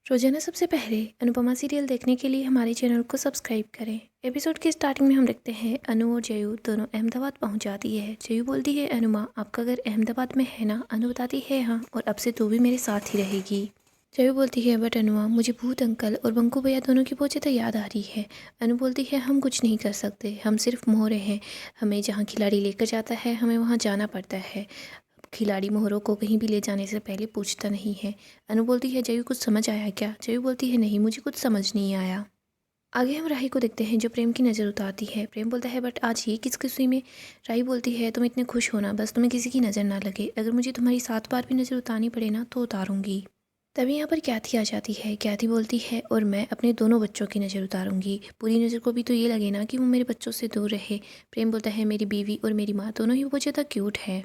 रोजाना सबसे पहले अनुपमा सीरियल देखने के लिए हमारे चैनल को सब्सक्राइब करें। एपिसोड के स्टार्टिंग में हम देखते हैं अनु और जयू दोनों अहमदाबाद पहुंच जाती है। जयू बोलती है अनुमा आपका घर अहमदाबाद में है ना। अनु बताती है हाँ, और अब से तू भी मेरे साथ ही रहेगी। जयू बोलती है बट अनुमा मुझे भूत अंकल और बंकू भैया दोनों की बहुत ज़्यादा याद आ रही है। अनु बोलती है हम कुछ नहीं कर सकते, हम सिर्फ मोहरे हैं। हमें जहाँ खिलाड़ी लेकर जाता है हमें वहाँ जाना पड़ता है। खिलाड़ी मोहरों को कहीं भी ले जाने से पहले पूछता नहीं है। अनु बोलती है जयू कुछ समझ आया क्या। जयू बोलती है नहीं, मुझे कुछ समझ नहीं आया। आगे हम राही को देखते हैं जो प्रेम की नज़र उतारती है। प्रेम बोलता है बट आज ये किस खुशी में। राही बोलती है तुम इतने खुश हो ना, बस तुम्हें किसी की नज़र ना लगे। अगर मुझे तुम्हारी 7 बार भी नज़र उतारनी पड़े ना तो उतारूंगी। तभी यहाँ पर क्याथी आ जाती है। क्याथी बोलती है और मैं अपने दोनों बच्चों की नज़र उतारूंगी। पूरी नज़र को भी तो ये लगे ना कि वो मेरे बच्चों से दूर रहे। प्रेम बोलता है मेरी बीवी और मेरी माँ दोनों ही बहुत ज़्यादा क्यूट है।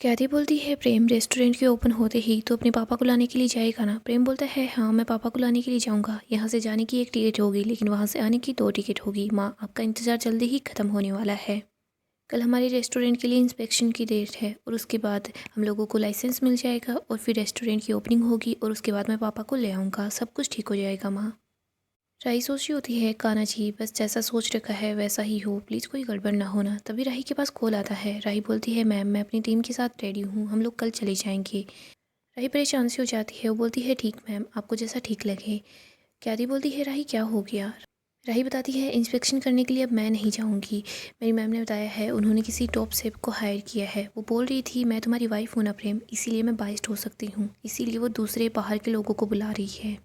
कैथी बोलती है प्रेम रेस्टोरेंट के ओपन होते ही तो अपने पापा को लाने के लिए जाएगा ना। प्रेम बोलता है हाँ, मैं पापा को लाने के लिए जाऊंगा। यहाँ से जाने की 1 टिकट होगी लेकिन वहाँ से आने की 2 टिकट होगी। माँ आपका इंतज़ार जल्दी ही ख़त्म होने वाला है। कल हमारे रेस्टोरेंट के लिए इंस्पेक्शन की डेट है और उसके बाद हम लोगों को लाइसेंस मिल जाएगा और फिर रेस्टोरेंट की ओपनिंग होगी और उसके बाद मैं पापा को ले आऊँगा। सब कुछ ठीक हो जाएगा माँ। राही सोच रही होती है कान्हा जी बस जैसा सोच रखा है वैसा ही हो, प्लीज़ कोई गड़बड़ ना होना। तभी राही के पास कॉल आता है। राही बोलती है मैम मैं अपनी टीम के साथ रेडी हूँ, हम लोग कल चले जाएंगे। राही परेशान सी हो जाती है। वो बोलती है ठीक मैम, आपको जैसा ठीक लगे। क्यारी बोलती है राही क्या हो गया। राही बताती है इंस्पेक्शन करने के लिए अब मैं नहीं जाऊँगी। मेरी मैम ने बताया है उन्होंने किसी टॉप सेफ को हायर किया है। वो बोल रही थी मैं तुम्हारी वाइफ हूँ ना प्रेम, इसीलिए मैं बाइस्ड हो सकती हूँ, इसीलिए वो दूसरे बाहर के लोगों को बुला रही है।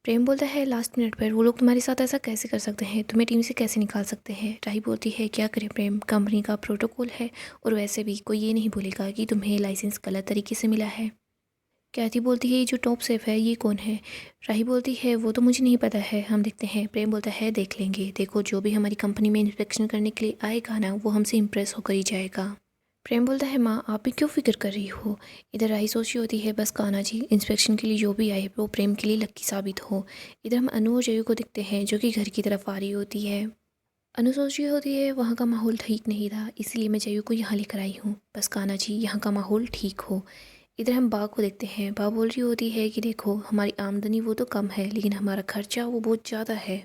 प्रेम बोलता है लास्ट मिनट पर वो लोग तुम्हारे साथ ऐसा कैसे कर सकते हैं, तुम्हें टीम से कैसे निकाल सकते हैं। राही बोलती है क्या करें प्रेम, कंपनी का प्रोटोकॉल है और वैसे भी कोई ये नहीं बोलेगा कि तुम्हें लाइसेंस गलत तरीके से मिला है। कैथी बोलती है ये जो टॉप सेफ है ये कौन है। राही बोलती है वो तो मुझे नहीं पता है, हम देखते हैं। प्रेम बोलता है देख लेंगे, देखो जो भी हमारी कंपनी में इंस्पेक्शन करने के लिए आएगा ना वो हमसे इम्प्रेस होकर ही जाएगा। प्रेम बोलता है माँ आप भी क्यों फिक्र कर रही हो। इधर राही सोची होती है बस कान्हा जी इंस्पेक्शन के लिए जो भी आए वो प्रेम के लिए लक्की साबित हो। इधर हम अनु और जयू को दिखते हैं जो कि घर की तरफ आ रही होती है। अनु सोच रही होती है वहाँ का माहौल ठीक नहीं था, इसलिए मैं जयू को यहाँ लेकर आई हूँ, बस कान्हा जी यहाँ का माहौल ठीक हो। इधर हम बा को देखते हैं। बा बोल रही होती है कि देखो हमारी आमदनी वो तो कम है लेकिन हमारा खर्चा वो बहुत ज़्यादा है।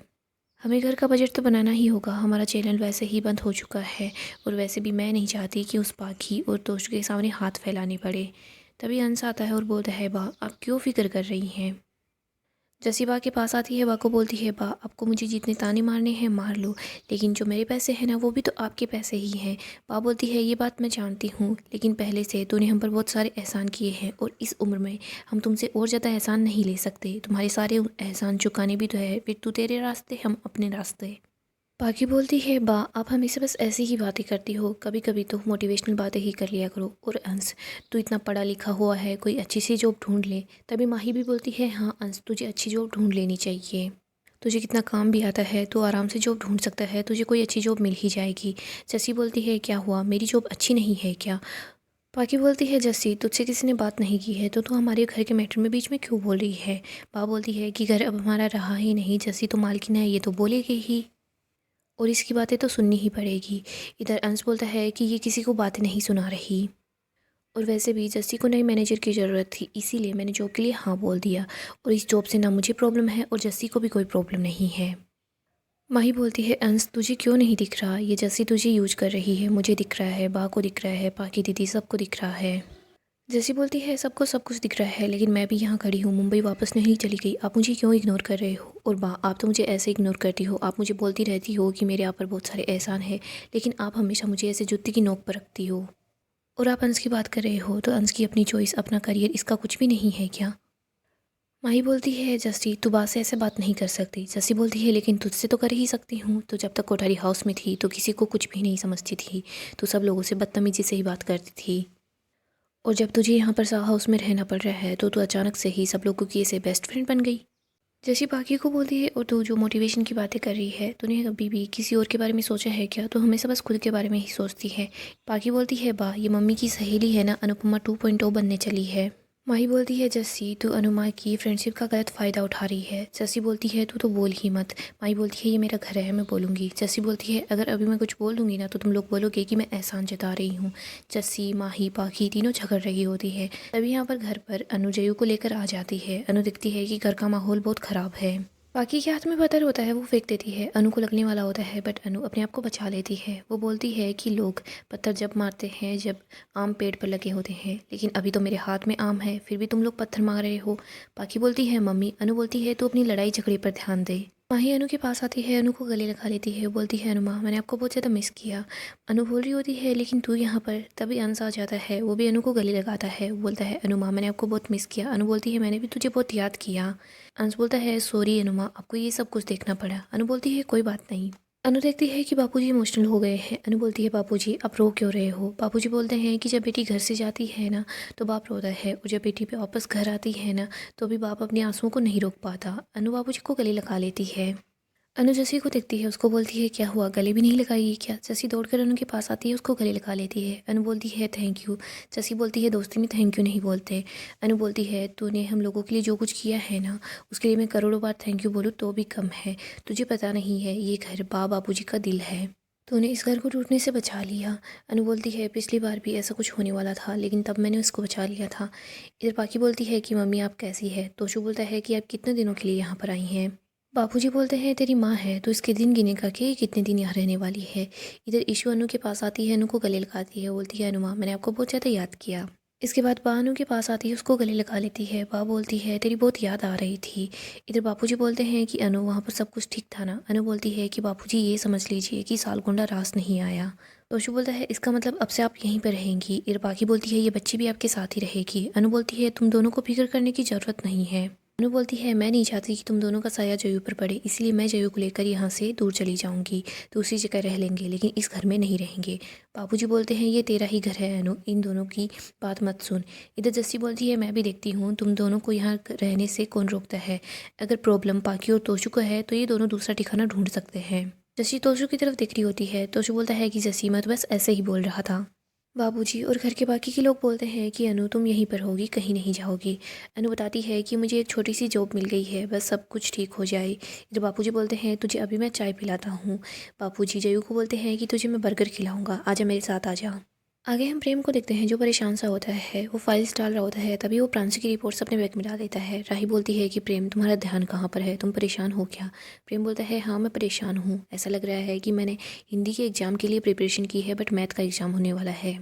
हमें घर का बजट तो बनाना ही होगा, हमारा चैनल वैसे ही बंद हो चुका है और वैसे भी मैं नहीं चाहती कि उस पाखी और दोस्त के सामने हाथ फैलाने पड़े। तभी अंश आता है और बोलता है बा आप क्यों फिक्र कर रही हैं। जसी बा के पास आती है। बा को बोलती है बा आपको मुझे जितने ताने मारने हैं मार लो, लेकिन जो मेरे पैसे हैं ना वो भी तो आपके पैसे ही हैं। बा बोलती है ये बात मैं जानती हूँ लेकिन पहले से तूने हम पर बहुत सारे एहसान किए हैं और इस उम्र में हम तुमसे और ज़्यादा एहसान नहीं ले सकते, तुम्हारे सारे एहसान चुकाने भी तो है, फिर तू तेरे रास्ते हम अपने रास्ते। बाकी बोलती है बा आप हमेशा बस ऐसी ही बातें करती हो, कभी कभी तो मोटिवेशनल बातें ही कर लिया करो। और अंश तू इतना पढ़ा लिखा हुआ है, कोई अच्छी सी जॉब ढूंढ ले। तभी माही भी बोलती है हाँ अंश तुझे अच्छी जॉब ढूंढ लेनी चाहिए, तुझे कितना काम भी आता है, तो आराम से जॉब ढूंढ सकता है, तुझे कोई अच्छी जॉब मिल ही जाएगी। जस्सी बोलती है क्या हुआ, मेरी जॉब अच्छी नहीं है क्या। बाकी बोलती है जस्सी तुझसे किसी ने बात नहीं की है तो तू हमारे घर के मैटर में बीच में क्यों बोल रही है। बा बोलती है कि घर अब हमारा रहा ही नहीं, जस्सी तो मालकिन है ये तो बोलेगी ही और इसकी बातें तो सुननी ही पड़ेगी। इधर अंश बोलता है कि ये किसी को बातें नहीं सुना रही और वैसे भी जस्सी को नए मैनेजर की ज़रूरत थी, इसीलिए मैंने जॉब के लिए हाँ बोल दिया और इस जॉब से ना मुझे प्रॉब्लम है और जस्सी को भी कोई प्रॉब्लम नहीं है। माही बोलती है अंश तुझे क्यों नहीं दिख रहा, ये जस्सी तुझे यूज कर रही है, मुझे दिख रहा है, बा को दिख रहा है, पाकी दीदी सबको दिख रहा है। जैसी बोलती है सबको सब कुछ दिख रहा है लेकिन मैं भी यहाँ खड़ी हूँ, मुंबई वापस नहीं चली गई, आप मुझे क्यों इग्नोर कर रहे हो। और बा आप तो मुझे ऐसे इग्नोर करती हो, आप मुझे बोलती रहती हो कि मेरे आप पर बहुत सारे एहसान है लेकिन आप हमेशा मुझे ऐसे जुत्ती की नोक पर रखती हो। और आप अंश की बात कर रहे हो तो अंश की अपनी चॉइस अपना करियर, इसका कुछ भी नहीं है क्या। माही बोलती है जस्सी तू बात से ऐसे बात नहीं कर सकती। जस्सी बोलती है लेकिन तुझसे तो कर ही सकती हूँ, तो जब तक कोठारी हाउस में थी तो किसी को कुछ भी नहीं समझती थी, तो सब लोगों से बदतमीजी से ही बात करती थी और जब तुझे यहाँ पर सा हाउस में रहना पड़ रहा है तो तू अचानक से ही सब लोगों की ऐसे बेस्ट फ्रेंड बन गई। जैसी बाकी को बोलती है और तू जो मोटिवेशन की बातें कर रही है तूने कभी भी किसी और के बारे में सोचा है क्या, तो हमेशा बस खुद के बारे में ही सोचती है। बाकी बोलती है बा ये मम्मी की सहेली है ना अनुपमा 2.0 बनने चली है। माही बोलती है जस्सी तू अनुमा की फ्रेंडशिप का गलत फ़ायदा उठा रही है। जस्सी बोलती है तू तो बोल ही मत। माही बोलती है ये मेरा घर है, मैं बोलूँगी। जस्सी बोलती है अगर अभी मैं कुछ बोल दूँगी ना तो तुम लोग बोलोगे कि मैं एहसान जता रही हूँ। जस्सी, माही, पाखी तीनों झगड़ रही होती है। तभी यहाँ पर घर पर अनु जयू को लेकर आ जाती है। अनु दिखती है कि घर का माहौल बहुत ख़राब है। बाकी के हाथ में पत्थर होता है, वो फेंक देती है। अनु को लगने वाला होता है बट अनु अपने आप को बचा लेती है। वो बोलती है कि लोग पत्थर जब मारते हैं जब आम पेड़ पर लगे होते हैं, लेकिन अभी तो मेरे हाथ में आम है, फिर भी तुम लोग पत्थर मार रहे हो। बाकी बोलती है मम्मी। अनु बोलती है तू अपनी लड़ाई झगड़े पर ध्यान दे। माही अनु के पास आती है, अनु को गले लगा लेती है। बोलती है अनुमा मैंने आपको बहुत ज़्यादा मिस किया। अनु बोल रही होती है लेकिन तू यहाँ पर। तभी अंश आ जाता है, वो भी अनु को गले लगाता है। वो बोलता है अनुमा मैंने आपको बहुत मिस किया। अनु बोलती है मैंने भी तुझे बहुत याद किया। अंश बोलता है सॉरी अनुमा, आपको ये सब कुछ देखना पड़ा। अनु बोलती है कोई बात नहीं। अनु देखती है कि बापूजी इमोशनल हो गए हैं। अनु बोलती है बापूजी आप रो क्यों रहे हो। बापूजी बोलते हैं कि जब बेटी घर से जाती है ना तो बाप रोता है, और जब बेटी पे वापस घर आती है ना तो भी बाप अपने आंसुओं को नहीं रोक पाता। अनु बापूजी को गले लगा लेती है। अनु जस्सी को देखती है, उसको बोलती है क्या हुआ, गले भी नहीं लगाई क्या। जस्सी दौड़कर अनु के पास आती है, उसको गले लगा लेती है। अनु बोलती है थैंक यू। जस्सी बोलती है दोस्ती में थैंक यू नहीं बोलते। अनु बोलती है तूने हम लोगों के लिए जो कुछ किया है ना उसके लिए मैं करोड़ों बार थैंक यू बोलूँ तो भी कम है। तुझे पता नहीं है ये घर बापूजी का दिल है, तूने इस घर को टूटने से बचा लिया। अनु बोलती है पिछली बार भी ऐसा कुछ होने वाला था लेकिन तब मैंने उसको बचा लिया था। इधर पाकी बोलती है कि मम्मी आप कैसी है। तोशु बोलता है कि आप कितने दिनों के लिए यहाँ पर आई हैं। बापूजी बोलते हैं तेरी माँ है तो इसके दिन गिनेगा कि ये कितने दिन यहाँ रहने वाली है। इधर ईशु अनु के पास आती है, अनु को गले लगाती है। बोलती है अनुमा मैंने आपको बहुत ज़्यादा याद किया। इसके बाद बा अनु के पास आती है, उसको गले लगा लेती है। बा बोलती है तेरी बहुत याद आ रही थी। इधर बापूजी बोलते हैं कि अनु वहाँ पर सब कुछ ठीक था ना। अनु बोलती है कि बापूजी ये समझ लीजिए कि सालकुंडा रास नहीं आया। तोशु बोलता है इसका मतलब अब से आप यहीं पर रहेंगी। इधर बाकी बोलती है ये बच्ची भी आपके साथ ही रहेगी। अनु बोलती है तुम दोनों को फिक्र करने की ज़रूरत नहीं है। अनु बोलती है मैं नहीं चाहती कि तुम दोनों का साया जयू पर पड़े, इसलिए मैं जयू को लेकर यहाँ से दूर चली जाऊँगी। दूसरी जगह रह लेंगे लेकिन इस घर में नहीं रहेंगे। बापूजी बोलते हैं ये तेरा ही घर है अनु, इन दोनों की बात मत सुन। इधर जस्सी बोलती है मैं भी देखती हूँ तुम दोनों को यहाँ रहने से कौन रोकता है। अगर प्रॉब्लम पाकी और तोशु को है तो ये दोनों दूसरा ठिकाना ढूंढ सकते हैं। जस्सी तोशु की तरफ देख रही होती है। तोशु बोलता है कि जस्सी मैं तो बस ऐसे ही बोल रहा था। बाबूजी और घर के बाकी के लोग बोलते हैं कि अनु तुम यहीं पर होगी, कहीं नहीं जाओगी। अनु बताती है कि मुझे एक छोटी सी जॉब मिल गई है, बस सब कुछ ठीक हो जाए। इधर बापूजी बोलते हैं तुझे अभी मैं चाय पिलाता हूँ। बापूजी जयू को बोलते हैं कि तुझे मैं बर्गर खिलाऊंगा, आजा मेरे साथ आजा। आगे हम प्रेम को देखते हैं जो परेशान सा होता है। वो फाइल्स डाल रहा होता है, तभी वो प्रांशी की रिपोर्ट्स अपने बैग में डाल देता है। राही बोलती है कि प्रेम तुम्हारा ध्यान कहाँ पर है, तुम परेशान हो क्या। प्रेम बोलता है हाँ मैं परेशान हूँ, ऐसा लग रहा है कि मैंने हिंदी के एग्ज़ाम के लिए प्रिपरेशन की है बट मैथ का एग्ज़ाम होने वाला है।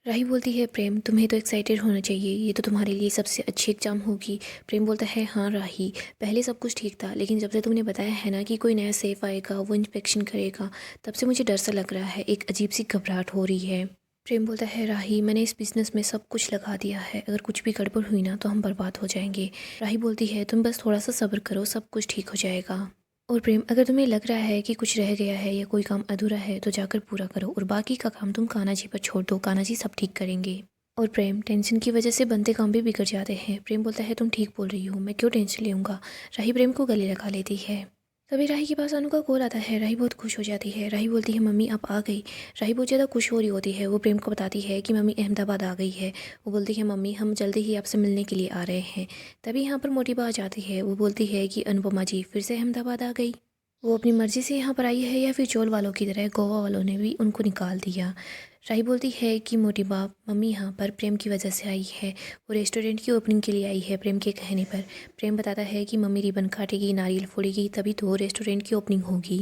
राही बोलती है प्रेम तुम्हें तो एक्साइटेड होना चाहिए, ये तो तुम्हारे लिए सबसे अच्छी एग्जाम होगी। प्रेम बोलता है हाँ राही, पहले सब कुछ ठीक था लेकिन जब से तुमने बताया है ना कि कोई नया सेफ आएगा वो इंस्पेक्शन करेगा, तब से मुझे डर सा लग रहा है, एक अजीब सी घबराहट हो रही है। प्रेम बोलता है राही मैंने इस बिज़नेस में सब कुछ लगा दिया है, अगर कुछ भी गड़बड़ हुई ना तो हम बर्बाद हो जाएंगे। राही बोलती है तुम बस थोड़ा सा सब्र करो, सब कुछ ठीक हो जाएगा। और प्रेम अगर तुम्हें लग रहा है कि कुछ रह गया है या कोई काम अधूरा है तो जाकर पूरा करो, और बाकी का काम तुम कान्हा जी पर छोड़ दो, कान्हा जी सब ठीक करेंगे। और प्रेम टेंशन की वजह से बनते काम भी बिगड़ जाते हैं। प्रेम बोलता है तुम ठीक बोल रही हो, मैं क्यों टेंशन लूँगा। राही प्रेम को गले लगा लेती है। तभी राही के पास अनु का कॉल आता है। राही बहुत खुश हो जाती है। राही बोलती है मम्मी आप आ गई। राही बहुत ज़्यादा खुश हो रही होती है। वो प्रेम को बताती है कि मम्मी अहमदाबाद आ गई है। वो बोलती है मम्मी हम जल्दी ही आपसे मिलने के लिए आ रहे हैं। तभी यहाँ पर मोटी बा आ जाती है। वो बोलती है कि अनुपमा जी फिर से अहमदाबाद आ गई, वो अपनी मर्ज़ी से यहाँ पर आई है या फिर चोल वालों की तरह गोवा वालों ने भी उनको निकाल दिया। राही बोलती है कि मोटी बाप मम्मी यहाँ पर प्रेम की वजह से आई है, वो रेस्टोरेंट की ओपनिंग के लिए आई है प्रेम के कहने पर। प्रेम बताता है कि मम्मी रिबन काटेगी, नारियल फोड़ेगी, तभी तो रेस्टोरेंट की ओपनिंग होगी।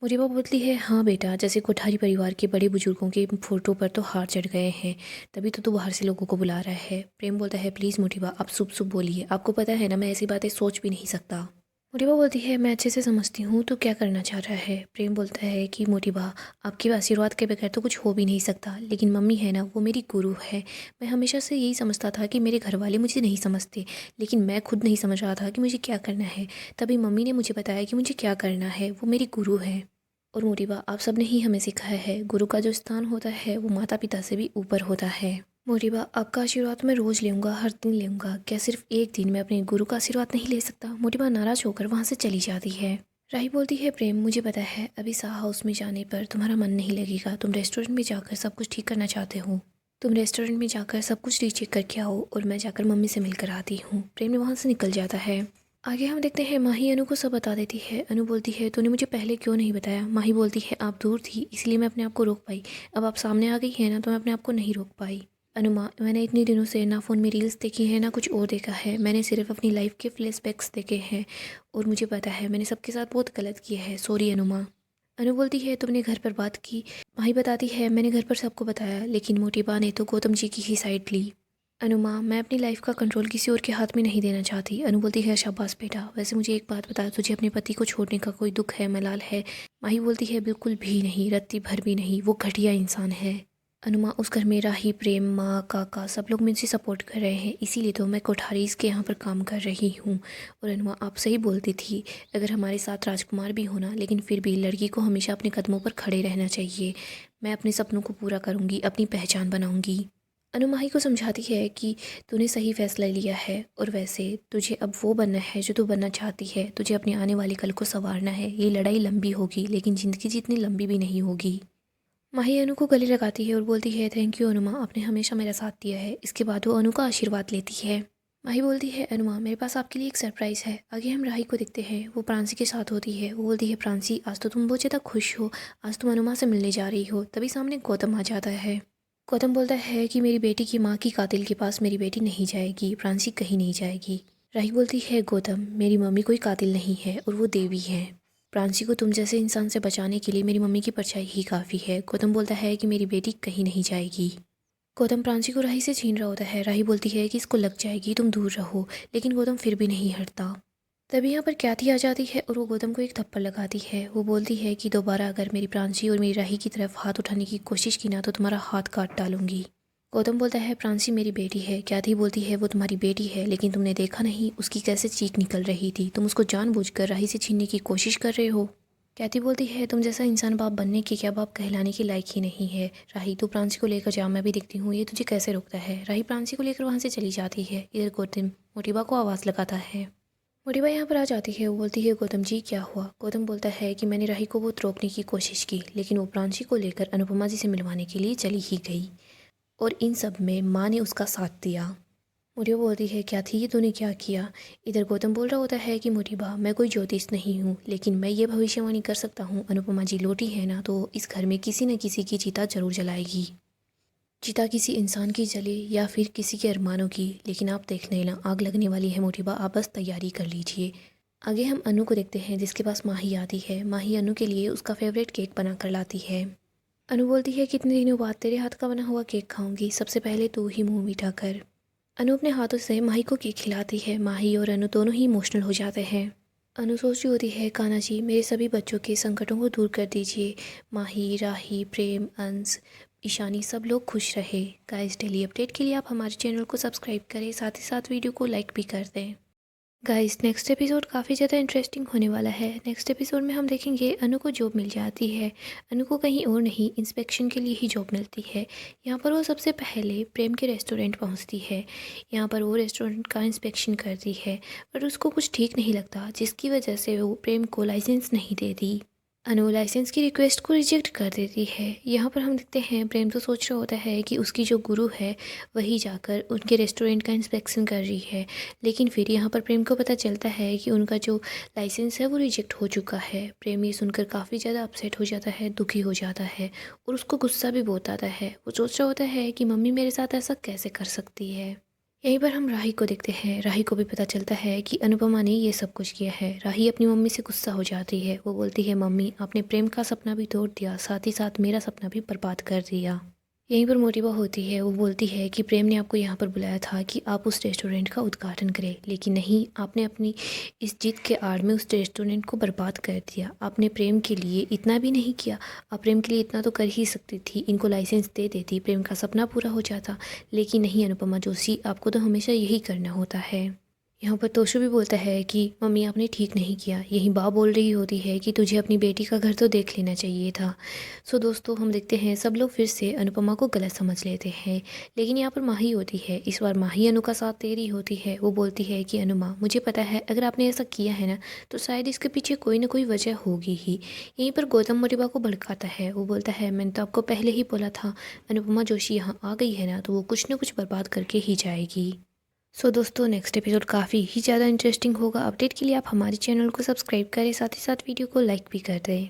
मोटी बाप बोलती है हाँ बेटा, जैसे कोठारी परिवार के बड़े बुजुर्गों के फोटो पर तो हार चढ़ गए हैं, तभी तो तू बाहर से लोगों को बुला रहा है। प्रेम बोलता है प्लीज़ मोटी बाप आप शुभ शुभ बोलिए, आपको पता है ना मैं ऐसी बातें सोच भी नहीं सकता। मोटिबा बोलती है मैं अच्छे से समझती हूँ तो क्या करना चाह रहा है। प्रेम बोलता है कि मोटिबा आपके आशीर्वाद के बगैर तो कुछ हो भी नहीं सकता, लेकिन मम्मी है ना वो मेरी गुरु है। मैं हमेशा से यही समझता था कि मेरे घर वाले मुझे नहीं समझते, लेकिन मैं खुद नहीं समझ रहा था कि मुझे क्या करना है। तभी मम्मी ने मुझे बताया कि मुझे क्या करना है, वो मेरी गुरु है। और मोटिबा आप सब ने ही हमें सिखाया है, गुरु का जो स्थान होता है वो माता पिता से भी ऊपर होता है। मोटिबा आपका आशीर्वाद मैं रोज़ लूँगा, हर दिन लूँगा, क्या सिर्फ एक दिन मैं अपने गुरु का आशीर्वाद नहीं ले सकता। मोटिबा नाराज़ होकर वहाँ से चली जाती है। राही बोलती है प्रेम मुझे पता है अभी शाह हाउस में जाने पर तुम्हारा मन नहीं लगेगा, तुम रेस्टोरेंट में जाकर सब कुछ ठीक करना चाहते हो। तुम रेस्टोरेंट में जाकर सब कुछ रीचेक करके आओ और मैं जाकर मम्मी से मिलकर आती हूँ। प्रेम वहाँ से निकल जाता है। आगे हम देखते हैं माही अनु को सब बता देती है। अनु बोलती है तूने मुझे पहले क्यों नहीं बताया। माही बोलती है आप दूर थी इसलिए मैं अपने आप को रोक पाई, अब आप सामने आ गई है ना तो मैं अपने आप को नहीं रोक पाई। अनुमा मैंने इतने दिनों से ना फ़ोन में रील्स देखी है ना कुछ और देखा है, मैंने सिर्फ अपनी लाइफ के फ्लैशबैक्स देखे हैं और मुझे पता है मैंने सबके साथ बहुत गलत किया है, सॉरी अनुमा। अनु बोलती है तुमने घर पर बात की। माही बताती है मैंने घर पर सबको बताया लेकिन मोटी बा ने तो गौतम जी की ही साइड ली। अनुमा मैं अपनी लाइफ का कंट्रोल किसी और के हाथ में नहीं देना चाहती। अनु बोलती है शाबाश बेटा, वैसे मुझे एक बात बता, तुझे अपने पति को छोड़ने का कोई दुख है, मलाल है। माही बोलती है बिल्कुल भी नहीं, रत्ती भर भी नहीं, वो घटिया इंसान है। अनुमा उस घर में राही, प्रेम, माँ, काका सब लोग मुझे सपोर्ट कर रहे हैं, इसीलिए तो मैं कोठारीज के यहाँ पर काम कर रही हूँ। और अनुमा आप सही बोलती थी, अगर हमारे साथ राजकुमार भी होना लेकिन फिर भी लड़की को हमेशा अपने कदमों पर खड़े रहना चाहिए। मैं अपने सपनों को पूरा करूँगी, अपनी पहचान बनाऊँगी। अनु माही को समझाती है कि तूने सही फैसला लिया है और वैसे तुझे अब वो बनना है जो तू बनना चाहती है, तुझे अपने आने वाले कल को संवारना है। ये लड़ाई लंबी होगी लेकिन ज़िंदगी जितनी लंबी भी नहीं होगी। माही अनु को गले लगाती है और बोलती है थैंक यू अनुमा, आपने हमेशा मेरा साथ दिया है। इसके बाद वो अनु का आशीर्वाद लेती है। माही बोलती है अनुमा मेरे पास आपके लिए एक सरप्राइज़ है। आगे हम राही को देखते हैं, वो प्रांसी के साथ होती है। वो बोलती है प्रांसी आज तो तुम बहुत ज़्यादा खुश हो, आज तुम अनुमा से मिलने जा रही हो। तभी सामने गौतम आ जाता है। गौतम बोलता है कि मेरी बेटी की माँ की कातिल के पास मेरी बेटी नहीं जाएगी, प्रांसी कहीं नहीं जाएगी। राही बोलती है गौतम मेरी मम्मी कोई कातिल नहीं है और वो देवी है। प्रांसी को तुम जैसे इंसान से बचाने के लिए मेरी मम्मी की परछाई ही काफ़ी है। गौतम बोलता है कि मेरी बेटी कहीं नहीं जाएगी। गौतम प्रांसी को राही से छीन रहा होता है। राही बोलती है कि इसको लग जाएगी, तुम दूर रहो, लेकिन गौतम फिर भी नहीं हटता। तभी यहाँ पर ख्याति आ जाती है और वो गौतम को एक थप्पड़ लगाती है। वो बोलती है कि दोबारा अगर मेरी प्रांसी और मेरी राही की तरफ हाथ उठाने की कोशिश की ना तो तुम्हारा हाथ काट डालूंगी। गौतम बोलता है प्रांसी मेरी बेटी है। ख्याति बोलती है वो तुम्हारी बेटी है लेकिन तुमने देखा नहीं उसकी कैसे चीख निकल रही थी, तुम उसको जानबूझकर राही से छीनने की कोशिश कर रहे हो। ख्याति बोलती है तुम जैसा इंसान बाप बनने के क्या बाप कहलाने के लायक ही नहीं है। राही तू प्रांसी को लेकर जा, मैं भी देखती हूँ ये तुझे कैसे रोकता है। राही प्रांसी को लेकर वहाँ से चली जाती है। इधर गौतम मोटिबा को आवाज़ लगाता है। मोटिबा यहाँ पर आ जाती है। वो बोलती है गौतम जी क्या हुआ। गौतम बोलता है कि मैंने राही को बहुत रोकने की कोशिश की लेकिन वो प्रांशी को लेकर अनुपमा जी से मिलवाने के लिए चली ही गई और इन सब में माँ ने उसका साथ दिया। मोटिबा बोलती है क्या थी ये तूने क्या किया। इधर गौतम बोल रहा होता है कि मोटिबा मैं कोई ज्योतिष नहीं हूँ लेकिन मैं ये भविष्यवाणी कर सकता हूँ, अनुपमा जी लौटी है ना तो इस घर में किसी न किसी की चिता जरूर जलाएगी। चिता किसी इंसान की जले या फिर किसी के अरमानों की, लेकिन आप देख लेना आग लगने वाली है मोटिबा, आप बस तैयारी कर लीजिए। आगे हम अनु को देखते हैं जिसके पास माही आती है। माही अनु के लिए उसका फेवरेट केक बना कर लाती है। अनु बोलती है कितने दिनों बाद तेरे हाथ का बना हुआ केक खाऊंगी, सबसे पहले तू ही मुंह मीठा कर। अनु अपने हाथों से माही को केक खिलाती है। माही और अनु दोनों ही इमोशनल हो जाते हैं। अनु सोच रही होती है कान्हा जी मेरे सभी बच्चों के संकटों को दूर कर दीजिए, माही, राही, प्रेम, अंश, ईशानी सब लोग खुश रहे। गाइस डेली अपडेट के लिए आप हमारे चैनल को सब्सक्राइब करें, साथ ही साथ वीडियो को लाइक भी कर दें। गाइस नेक्स्ट एपिसोड काफ़ी ज़्यादा इंटरेस्टिंग होने वाला है। नेक्स्ट एपिसोड में हम देखेंगे अनु को जॉब मिल जाती है। अनु को कहीं और नहीं इंस्पेक्शन के लिए ही जॉब मिलती है। यहाँ पर वो सबसे पहले प्रेम के रेस्टोरेंट पहुँचती है। यहाँ पर वो रेस्टोरेंट का इंस्पेक्शन करती है पर उसको कुछ ठीक नहीं लगता, जिसकी वजह से वो प्रेम को लाइसेंस नहीं देती। अनु लाइसेंस की रिक्वेस्ट को रिजेक्ट कर देती है। यहाँ पर हम देखते हैं प्रेम तो सोच रहा होता है कि उसकी जो गुरु है वही जाकर उनके रेस्टोरेंट का इंस्पेक्शन कर रही है, लेकिन फिर यहाँ पर प्रेम को पता चलता है कि उनका जो लाइसेंस है वो रिजेक्ट हो चुका है। प्रेम ये सुनकर काफ़ी ज़्यादा अपसेट हो जाता है, दुखी हो जाता है और उसको गुस्सा भी बहुत आता है। वो सोच रहा होता है कि मम्मी मेरे साथ ऐसा कैसे कर सकती है। यहीं पर हम राही को देखते हैं। राही को भी पता चलता है कि अनुपमा ने ये सब कुछ किया है। राही अपनी मम्मी से गुस्सा हो जाती है। वो बोलती है मम्मी आपने प्रेम का सपना भी तोड़ दिया, साथ ही साथ मेरा सपना भी बर्बाद कर दिया। यहीं पर मोटिबा होती है। वो बोलती है कि प्रेम ने आपको यहाँ पर बुलाया था कि आप उस रेस्टोरेंट का उद्घाटन करें, लेकिन नहीं, आपने अपनी इस जिद के आड़ में उस रेस्टोरेंट को बर्बाद कर दिया। आपने प्रेम के लिए इतना भी नहीं किया, आप प्रेम के लिए इतना तो कर ही सकती थी, इनको लाइसेंस दे देती, प्रेम का सपना पूरा हो जाता। लेकिन नहीं अनुपमा जोशी, आपको तो हमेशा यही करना होता है। यहाँ पर तोशु भी बोलता है कि मम्मी आपने ठीक नहीं किया। यही बा बोल रही होती है कि तुझे अपनी बेटी का घर तो देख लेना चाहिए था। सो दोस्तों हम देखते हैं सब लोग फिर से अनुपमा को गलत समझ लेते हैं, लेकिन यहाँ पर माही होती है। इस बार माही अनु का साथ दे रही होती है। वो बोलती है कि अनुमा मुझे पता है अगर आपने ऐसा किया है ना तो शायद इसके पीछे कोई ना कोई वजह होगी ही। यहीं पर गौतम मोरिबा को भड़काता है। वो बोलता है मैंने तो आपको पहले ही बोला था अनुपमा जोशी यहाँ आ गई है ना तो वो कुछ ना कुछ बर्बाद करके ही जाएगी। सो दोस्तों नेक्स्ट एपिसोड काफ़ी ही ज़्यादा इंटरेस्टिंग होगा। अपडेट के लिए आप हमारे चैनल को सब्सक्राइब करें, साथ ही साथ वीडियो को लाइक भी कर दें।